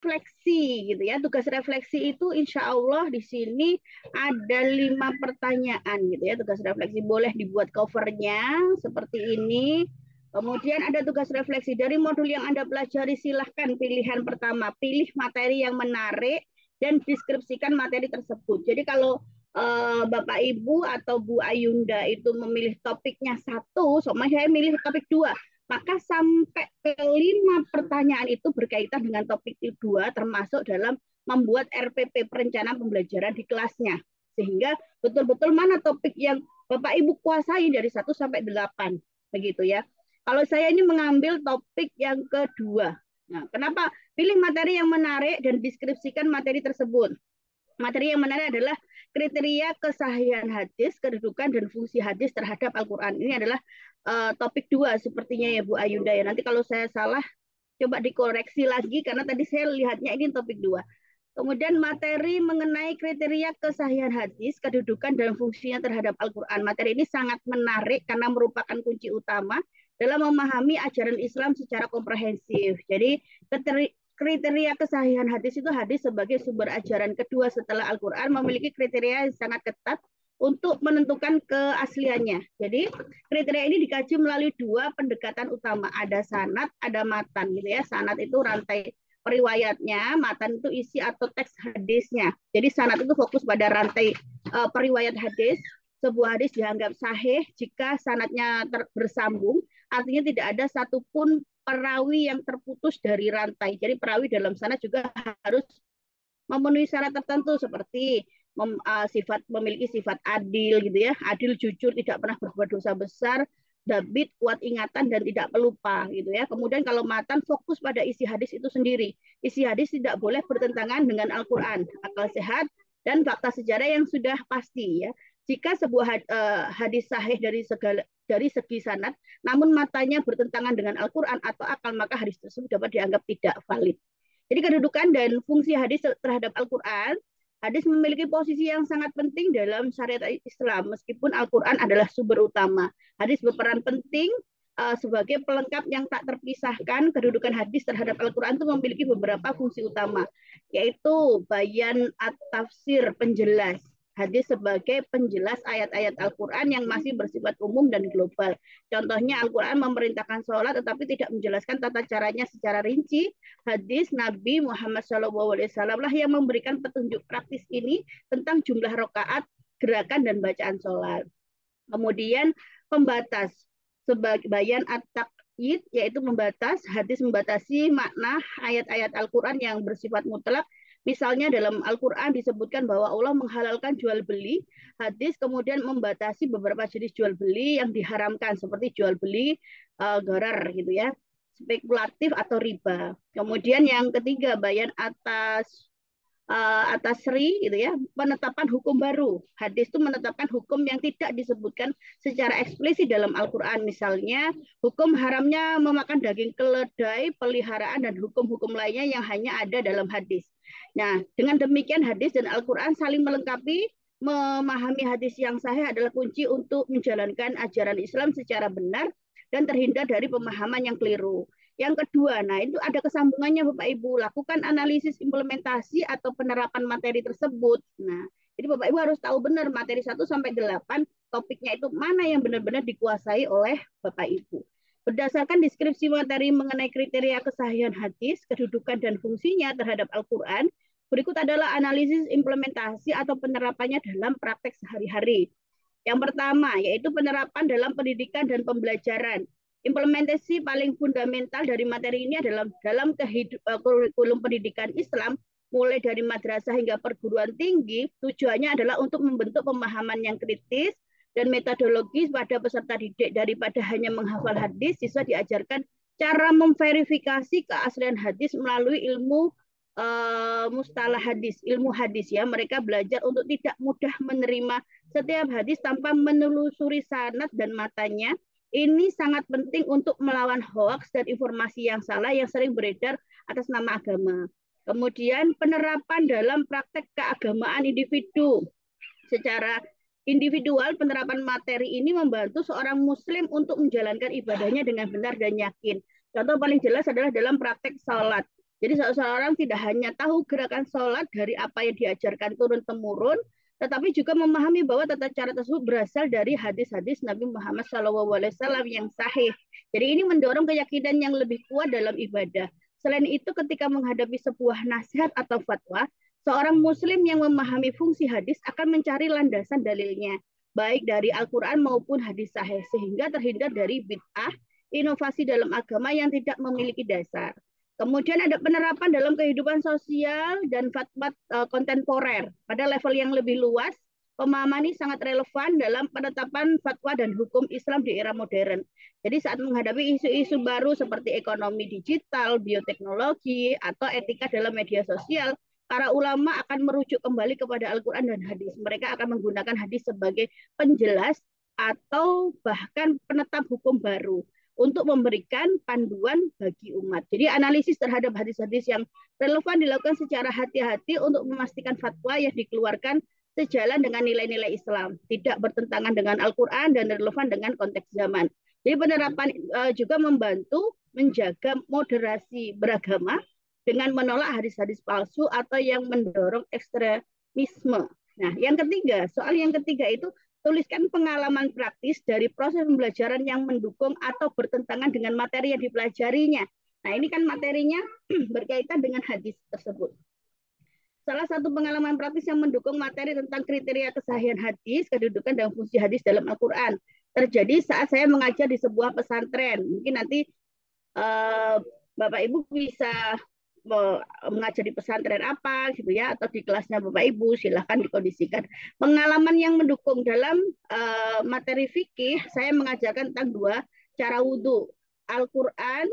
refleksi gitu ya. Tugas refleksi itu insya Allah di sini ada 5 pertanyaan gitu ya. Tugas refleksi boleh dibuat covernya seperti ini. Kemudian ada tugas refleksi dari modul yang Anda pelajari, silahkan pilihan pertama, pilih materi yang menarik dan deskripsikan materi tersebut. Jadi kalau Bapak Ibu atau Bu Ayunda itu memilih topiknya satu, sama saya milih topik dua, maka sampai ke 5 pertanyaan itu berkaitan dengan topik kedua, termasuk dalam membuat RPP perencanaan pembelajaran di kelasnya. Sehingga betul-betul mana topik yang Bapak Ibu kuasai dari 1 sampai 8. Begitu ya. Kalau saya ini mengambil topik yang kedua. Nah, kenapa pilih materi yang menarik dan deskripsikan materi tersebut? Materi yang menarik adalah kriteria kesahihan hadis, kedudukan dan fungsi hadis terhadap Al-Quran. Ini adalah topik 2 sepertinya ya Bu Ayunda ya. Nanti kalau saya salah coba dikoreksi lagi karena tadi saya lihatnya ini topik 2. Kemudian materi mengenai kriteria kesahihan hadis, kedudukan dan fungsinya terhadap Al-Quran. Materi ini sangat menarik karena merupakan kunci utama dalam memahami ajaran Islam secara komprehensif. Jadi kriteria kesahihan hadis itu hadis sebagai sumber ajaran kedua setelah Al-Quran memiliki kriteria yang sangat ketat untuk menentukan keasliannya. Jadi kriteria ini dikaji melalui 2 pendekatan utama, ada sanad, ada matan gitu ya. Sanad itu rantai periwayatnya, matan itu isi atau teks hadisnya. Jadi sanad itu fokus pada rantai periwayat hadis. Sebuah hadis dianggap sahih jika sanadnya bersambung, artinya tidak ada satupun perawi yang terputus dari rantai. Jadi perawi dalam sanad juga harus memenuhi syarat tertentu seperti sifat memiliki sifat adil gitu ya, adil jujur tidak pernah berbuat dosa besar, dabit kuat ingatan dan tidak pelupa gitu ya. Kemudian kalau matan fokus pada isi hadis itu sendiri. Isi hadis tidak boleh bertentangan dengan Al-Qur'an, akal sehat dan fakta sejarah yang sudah pasti ya. Jika sebuah hadis sahih dari segi sanad, namun matanya bertentangan dengan Al-Qur'an atau akal, maka hadis tersebut dapat dianggap tidak valid. Jadi kedudukan dan fungsi hadis terhadap Al-Quran, hadis memiliki posisi yang sangat penting dalam syariat Islam, meskipun Al-Quran adalah sumber utama. Hadis berperan penting sebagai pelengkap yang tak terpisahkan. Kedudukan hadis terhadap Al-Quran itu memiliki beberapa fungsi utama, yaitu bayan at-tafsir, penjelas. Hadis sebagai penjelas ayat-ayat Al-Quran yang masih bersifat umum dan global. Contohnya Al-Quran memerintahkan sholat tetapi tidak menjelaskan tata caranya secara rinci. Hadis Nabi Muhammad SAW lah yang memberikan petunjuk praktis ini tentang jumlah rakaat, gerakan dan bacaan sholat. Kemudian pembatas sebagai bayan at-taqyid, yaitu membatas, hadis membatasi makna ayat-ayat Al-Quran yang bersifat mutlak. Misalnya dalam Al-Quran disebutkan bahwa Allah menghalalkan jual beli, hadis kemudian membatasi beberapa jenis jual beli yang diharamkan seperti jual beli gharar gitu ya, spekulatif atau riba. Kemudian yang ketiga bayan atas sri gitu ya, penetapan hukum baru. Hadis itu menetapkan hukum yang tidak disebutkan secara eksplisit dalam Al-Qur'an, misalnya hukum haramnya memakan daging keledai peliharaan dan hukum-hukum lainnya yang hanya ada dalam hadis. Nah, dengan demikian hadis dan Al-Qur'an saling melengkapi. Memahami hadis yang sahih adalah kunci untuk menjalankan ajaran Islam secara benar dan terhindar dari pemahaman yang keliru. Yang kedua, nah itu ada kesambungannya Bapak Ibu, lakukan analisis implementasi atau penerapan materi tersebut. Nah, jadi Bapak Ibu harus tahu benar materi 1 sampai 8 topiknya itu mana yang benar-benar dikuasai oleh Bapak Ibu. Berdasarkan deskripsi materi mengenai kriteria kesahihan hadis, kedudukan dan fungsinya terhadap Al-Quran, berikut adalah analisis implementasi atau penerapannya dalam praktek sehari-hari. Yang pertama, yaitu penerapan dalam pendidikan dan pembelajaran. Implementasi paling fundamental dari materi ini adalah dalam kurikulum pendidikan Islam, mulai dari madrasah hingga perguruan tinggi, tujuannya adalah untuk membentuk pemahaman yang kritis dan metodologis pada peserta didik. Daripada hanya menghafal hadis, siswa diajarkan cara memverifikasi keaslian hadis melalui ilmu mustalah hadis, ilmu hadis ya. Mereka belajar untuk tidak mudah menerima setiap hadis tanpa menelusuri sanad dan matanya. Ini sangat penting untuk melawan hoaks dan informasi yang salah yang sering beredar atas nama agama. Kemudian penerapan dalam praktek keagamaan individu. Secara individual, penerapan materi ini membantu seorang muslim untuk menjalankan ibadahnya dengan benar dan yakin. Contoh paling jelas adalah dalam praktek sholat. Jadi seseorang tidak hanya tahu gerakan sholat dari apa yang diajarkan turun-temurun, tetapi juga memahami bahwa tata cara tersebut berasal dari hadis-hadis Nabi Muhammad SAW yang sahih. Jadi ini mendorong keyakinan yang lebih kuat dalam ibadah. Selain itu, ketika menghadapi sebuah nasihat atau fatwa, seorang muslim yang memahami fungsi hadis akan mencari landasan dalilnya, baik dari Al-Quran maupun hadis sahih, sehingga terhindar dari bid'ah, inovasi dalam agama yang tidak memiliki dasar. Kemudian ada penerapan dalam kehidupan sosial dan fatwa kontemporer. Pada level yang lebih luas, pemahaman ini sangat relevan dalam penetapan fatwa dan hukum Islam di era modern. Jadi saat menghadapi isu-isu baru seperti ekonomi digital, bioteknologi, atau etika dalam media sosial, para ulama akan merujuk kembali kepada Al-Quran dan hadis. Mereka akan menggunakan hadis sebagai penjelas atau bahkan penetap hukum baru untuk memberikan panduan bagi umat. Jadi analisis terhadap hadis-hadis yang relevan dilakukan secara hati-hati untuk memastikan fatwa yang dikeluarkan sejalan dengan nilai-nilai Islam, tidak bertentangan dengan Al-Quran dan relevan dengan konteks zaman. Jadi penerapan juga membantu menjaga moderasi beragama dengan menolak hadis-hadis palsu atau yang mendorong ekstremisme. Nah, yang ketiga, soal yang ketiga itu tuliskan pengalaman praktis dari proses pembelajaran yang mendukung atau bertentangan dengan materi yang dipelajarinya. Nah, ini kan materinya berkaitan dengan hadis tersebut. Salah satu pengalaman praktis yang mendukung materi tentang kriteria kesahihan hadis, kedudukan dan fungsi hadis dalam Al-Quran terjadi saat saya mengajar di sebuah pesantren. Mungkin nanti Bapak Ibu bisa mengajar di pesantren apa gitu ya, atau di kelasnya Bapak Ibu, silahkan dikondisikan. Pengalaman yang mendukung dalam materi fikih, saya mengajarkan tentang 2 cara wudhu. Al-Quran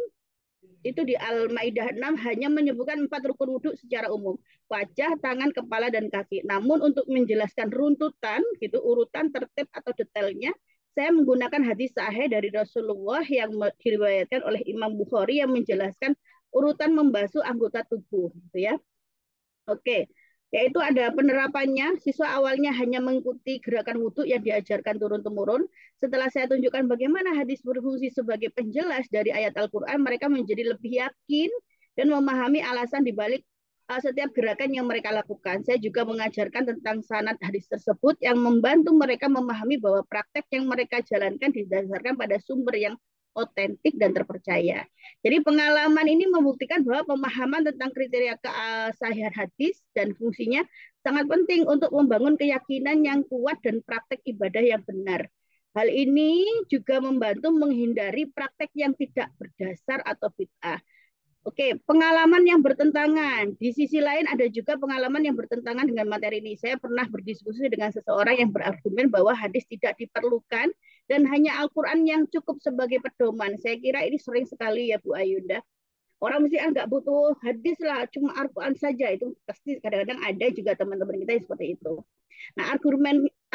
itu di Al-Maidah 6 hanya menyebutkan 4 rukun wudhu secara umum, wajah, tangan, kepala, dan kaki. Namun untuk menjelaskan runtutan gitu, urutan, tertib atau detailnya, saya menggunakan hadis sahih dari Rasulullah yang diriwayatkan oleh Imam Bukhari yang menjelaskan urutan membasuh anggota tubuh gitu ya. Oke, yaitu ada penerapannya. Siswa awalnya hanya mengikuti gerakan wudhu yang diajarkan turun-temurun. Setelah saya tunjukkan bagaimana hadis berfungsi sebagai penjelas dari ayat Al-Quran, mereka menjadi lebih yakin dan memahami alasan dibalik setiap gerakan yang mereka lakukan. Saya juga mengajarkan tentang sanad hadis tersebut yang membantu mereka memahami bahwa praktek yang mereka jalankan didasarkan pada sumber yang otentik dan terpercaya. Jadi pengalaman ini membuktikan bahwa pemahaman tentang kriteria kesahihan hadis dan fungsinya sangat penting untuk membangun keyakinan yang kuat dan praktek ibadah yang benar. Hal ini juga membantu menghindari praktek yang tidak berdasar atau bid'ah. Oke, pengalaman yang bertentangan. Di sisi lain ada juga pengalaman yang bertentangan dengan materi ini. Saya pernah berdiskusi dengan seseorang yang berargumen bahwa hadis tidak diperlukan dan hanya Al-Quran yang cukup sebagai pedoman. Saya kira ini sering sekali ya Bu Ayunda. Orang mesti nggak butuh hadis lah, cuma Al-Quran saja. Itu pasti kadang-kadang ada juga teman-teman kita yang seperti itu. Nah,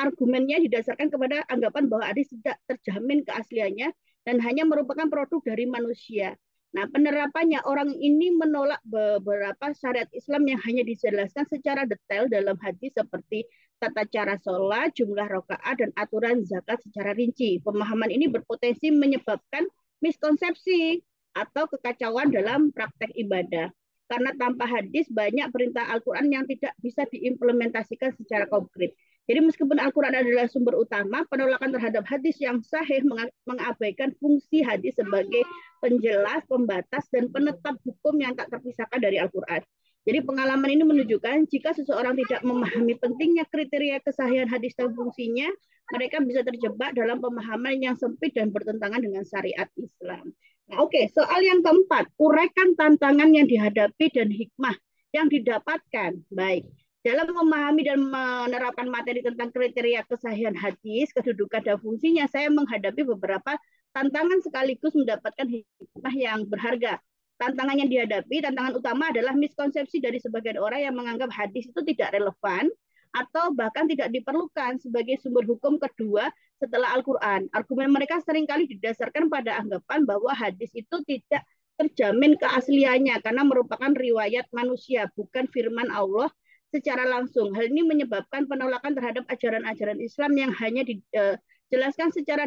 argumennya didasarkan kepada anggapan bahwa hadis tidak terjamin keasliannya dan hanya merupakan produk dari manusia. Nah, penerapannya orang ini menolak beberapa syariat Islam yang hanya dijelaskan secara detail dalam hadis seperti tata cara sholat, jumlah rakaat, dan aturan zakat secara rinci. Pemahaman ini berpotensi menyebabkan miskonsepsi atau kekacauan dalam praktek ibadah. Karena tanpa hadis banyak perintah Al-Quran yang tidak bisa diimplementasikan secara konkret. Jadi meskipun Al-Quran adalah sumber utama, penolakan terhadap hadis yang sahih mengabaikan fungsi hadis sebagai penjelas, pembatas, dan penetap hukum yang tak terpisahkan dari Al-Quran. Jadi pengalaman ini menunjukkan jika seseorang tidak memahami pentingnya kriteria kesahihan hadis dan fungsinya, mereka bisa terjebak dalam pemahaman yang sempit dan bertentangan dengan syariat Islam. Nah, oke, soal yang keempat, uraikan tantangan yang dihadapi dan hikmah yang didapatkan. Baik, dalam memahami dan menerapkan materi tentang kriteria kesahihan hadis, kedudukan dan fungsinya, saya menghadapi beberapa tantangan sekaligus mendapatkan hikmah yang berharga. Tantangan yang dihadapi, tantangan utama adalah miskonsepsi dari sebagian orang yang menganggap hadis itu tidak relevan atau bahkan tidak diperlukan sebagai sumber hukum kedua setelah Al-Quran. Argumen mereka seringkali didasarkan pada anggapan bahwa hadis itu tidak terjamin keasliannya karena merupakan riwayat manusia, bukan firman Allah secara langsung. Hal ini menyebabkan penolakan terhadap ajaran-ajaran Islam yang hanya dijelaskan secara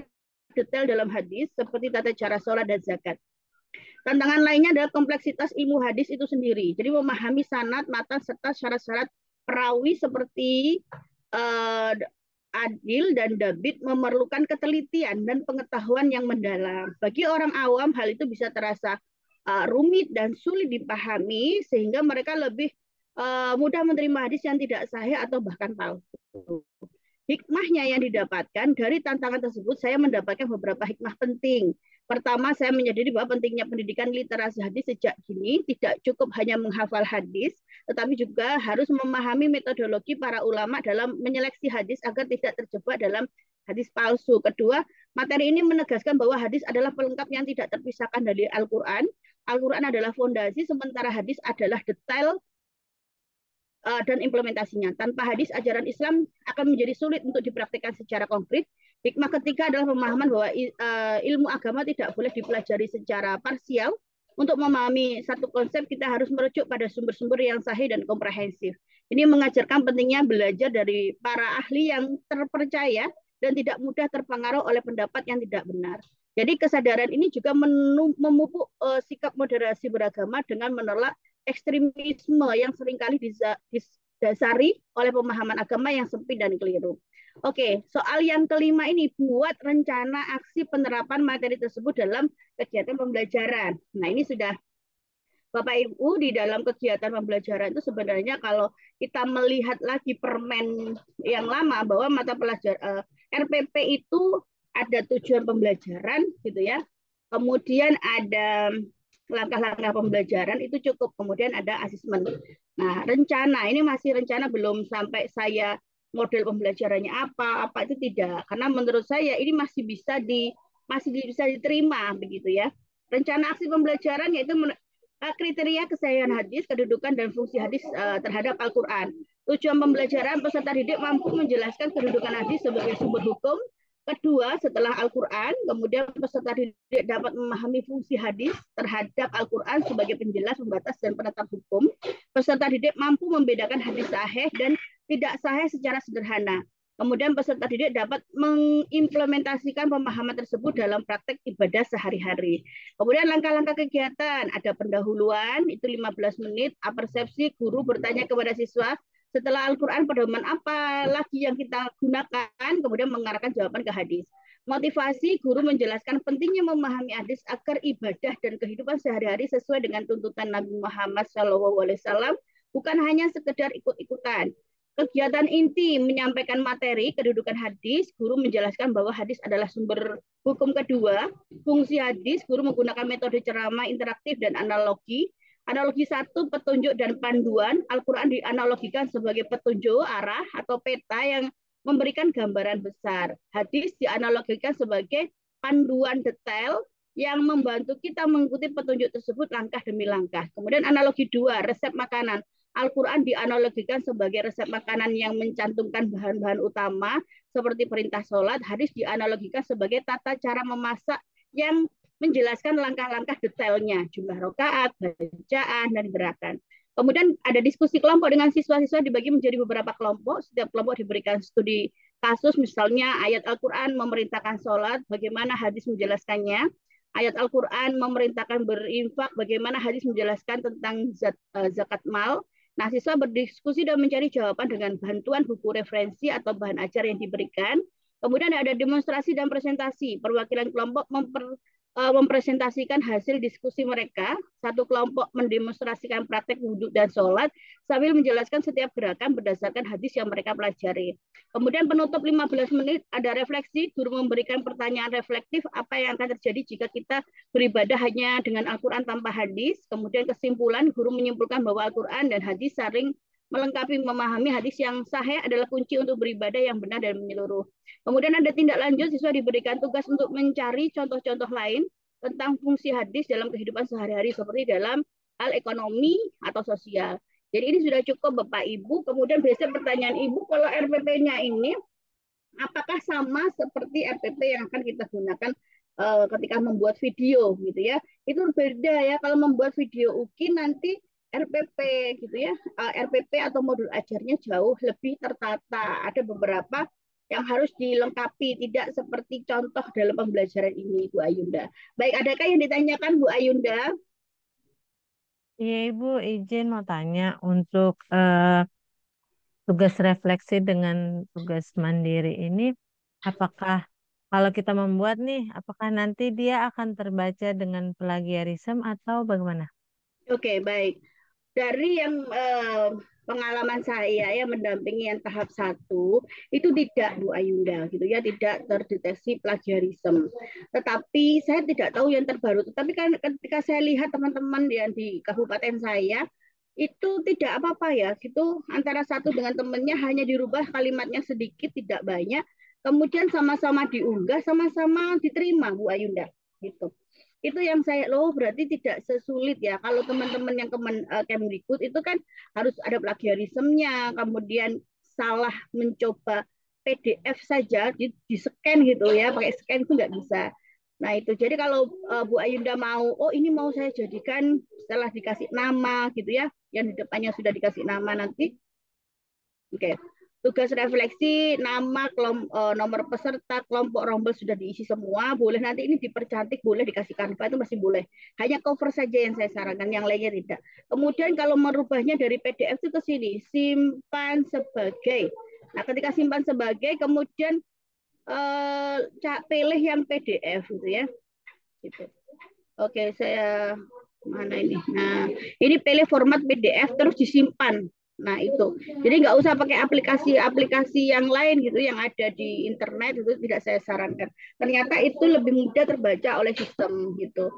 detail dalam hadis seperti tata cara sholat dan zakat. Tantangan lainnya adalah kompleksitas ilmu hadis itu sendiri. Jadi memahami sanad, matan, serta syarat-syarat perawi seperti uh, adil dan dabit memerlukan ketelitian dan pengetahuan yang mendalam. Bagi orang awam, hal itu bisa terasa rumit dan sulit dipahami, sehingga mereka lebih mudah menerima hadis yang tidak sahih atau bahkan palsu. Hikmahnya yang didapatkan dari tantangan tersebut, saya mendapatkan beberapa hikmah penting. Pertama, saya menyadari bahwa pentingnya pendidikan literasi hadis sejak dini, tidak cukup hanya menghafal hadis, tetapi juga harus memahami metodologi para ulama dalam menyeleksi hadis agar tidak terjebak dalam hadis palsu. Kedua, materi ini menegaskan bahwa hadis adalah pelengkap yang tidak terpisahkan dari Al-Quran. Al-Quran adalah fondasi, sementara hadis adalah detail dan implementasinya. Tanpa hadis, ajaran Islam akan menjadi sulit untuk dipraktikkan secara konkret. Hikmah ketiga adalah pemahaman bahwa ilmu agama tidak boleh dipelajari secara parsial. Untuk memahami satu konsep, kita harus merujuk pada sumber-sumber yang sahih dan komprehensif. Ini mengajarkan pentingnya belajar dari para ahli yang terpercaya dan tidak mudah terpengaruh oleh pendapat yang tidak benar. Jadi kesadaran ini juga memupuk sikap moderasi beragama dengan menolak ekstremisme yang seringkali didasari oleh pemahaman agama yang sempit dan keliru. Oke, soal yang kelima ini, buat rencana aksi penerapan materi tersebut dalam kegiatan pembelajaran. Nah, ini sudah Bapak Ibu di dalam kegiatan pembelajaran itu sebenarnya kalau kita melihat lagi permen yang lama bahwa mata pelajaran RPP itu ada tujuan pembelajaran gitu ya. Kemudian ada langkah-langkah pembelajaran itu cukup. Kemudian ada asesmen. Nah, rencana ini masih rencana, belum sampai saya model pembelajarannya apa itu tidak. Karena menurut saya ini masih bisa diterima begitu ya. Rencana aksi pembelajaran yaitu kriteria kesahihan hadis, kedudukan dan fungsi hadis terhadap Al-Quran. Tujuan pembelajaran, peserta didik mampu menjelaskan kedudukan hadis sebagai sumber hukum. Kedua, setelah Al-Quran, kemudian peserta didik dapat memahami fungsi hadis terhadap Al-Quran sebagai penjelas, pembatas, dan penetap hukum. Peserta didik mampu membedakan hadis sahih dan tidak sahih secara sederhana. Kemudian peserta didik dapat mengimplementasikan pemahaman tersebut dalam praktek ibadah sehari-hari. Kemudian langkah-langkah kegiatan, ada pendahuluan, itu 15 menit, apersepsi, guru bertanya kepada siswa, setelah Al-Quran, pedoman apa lagi yang kita gunakan, kemudian mengarahkan jawaban ke hadis. Motivasi, guru menjelaskan pentingnya memahami hadis agar ibadah dan kehidupan sehari-hari sesuai dengan tuntutan Nabi Muhammad SAW, bukan hanya sekedar ikut-ikutan. Kegiatan inti menyampaikan materi kedudukan hadis, guru menjelaskan bahwa hadis adalah sumber hukum kedua. Fungsi hadis, guru menggunakan metode ceramah interaktif dan analogi. Analogi satu, petunjuk dan panduan. Al-Quran dianalogikan sebagai petunjuk arah atau peta yang memberikan gambaran besar. Hadis dianalogikan sebagai panduan detail yang membantu kita mengikuti petunjuk tersebut langkah demi langkah. Kemudian analogi dua, resep makanan. Al-Quran dianalogikan sebagai resep makanan yang mencantumkan bahan-bahan utama seperti perintah sholat. Hadis dianalogikan sebagai tata cara memasak yang menjelaskan langkah-langkah detailnya, jumlah rakaat, bacaan, dan gerakan. Kemudian ada diskusi kelompok dengan siswa-siswa dibagi menjadi beberapa kelompok. Setiap kelompok diberikan studi kasus, misalnya ayat Al-Quran memerintahkan sholat, bagaimana hadis menjelaskannya. Ayat Al-Quran memerintahkan berinfak, bagaimana hadis menjelaskan tentang zakat mal. Nah, siswa berdiskusi dan mencari jawaban dengan bantuan buku referensi atau bahan ajar yang diberikan. Kemudian ada demonstrasi dan presentasi. Perwakilan kelompok mempresentasikan hasil diskusi mereka. Satu kelompok mendemonstrasikan praktek wudhu dan sholat sambil menjelaskan setiap gerakan berdasarkan hadis yang mereka pelajari. Kemudian penutup 15 menit ada refleksi, guru memberikan pertanyaan reflektif apa yang akan terjadi jika kita beribadah hanya dengan Al-Quran tanpa hadis. Kemudian kesimpulan, guru menyimpulkan bahwa Al-Quran dan hadis saling melengkapi. Memahami hadis yang sahih adalah kunci untuk beribadah yang benar dan menyeluruh. Kemudian ada tindak lanjut, siswa diberikan tugas untuk mencari contoh-contoh lain tentang fungsi hadis dalam kehidupan sehari-hari seperti dalam hal ekonomi atau sosial. Jadi ini sudah cukup Bapak Ibu. Kemudian biasanya pertanyaan Ibu, kalau RPP-nya ini apakah sama seperti RPP yang akan kita gunakan ketika membuat video gitu ya? Itu berbeda ya, kalau membuat video UKI nanti RPP gitu ya. RPP atau modul ajarnya jauh lebih tertata. Ada beberapa yang harus dilengkapi, tidak seperti contoh dalam pembelajaran ini, Bu Ayunda. Baik, adakah yang ditanyakan, Bu Ayunda? Iya Ibu, izin mau tanya untuk tugas refleksi dengan tugas mandiri ini, apakah kalau kita membuat nih, apakah nanti dia akan terbaca dengan plagiarisme atau bagaimana? Oke, baik. Dari yang pengalaman saya ya mendampingi yang tahap satu itu tidak Bu Ayunda gitu ya, tidak terdeteksi plagiarisme. Tetapi saya tidak tahu yang terbaru. Tetapi kan ketika saya lihat teman-teman yang di kabupaten saya itu tidak apa-apa ya, gitu antara satu dengan temannya hanya dirubah kalimatnya sedikit tidak banyak, kemudian sama-sama diunggah, sama-sama diterima Bu Ayunda gitu. Itu yang saya loh, berarti tidak sesulit ya kalau teman-teman yang Kemdikbud itu kan harus ada plagiarismenya, kemudian salah mencoba PDF saja di scan gitu ya, pakai scan itu nggak bisa. Nah itu jadi kalau Bu Ayunda mau, oh ini mau saya jadikan setelah dikasih nama gitu ya, yang di depannya sudah dikasih nama nanti. Oke. Tugas refleksi, nama, nomor peserta, kelompok rombel sudah diisi semua. Boleh nanti ini dipercantik, boleh dikasih kanva itu masih boleh. Hanya cover saja yang saya sarankan, yang lainnya tidak. Kemudian kalau merubahnya dari PDF itu ke sini, simpan sebagai. Nah, ketika simpan sebagai, kemudian pilih yang PDF gitu ya. Gitu. Oke, saya mana ini? Nah, ini pilih format PDF terus disimpan. Nah, itu. Jadi nggak usah pakai aplikasi-aplikasi yang lain gitu yang ada di internet itu tidak saya sarankan. Ternyata itu lebih mudah terbaca oleh sistem gitu.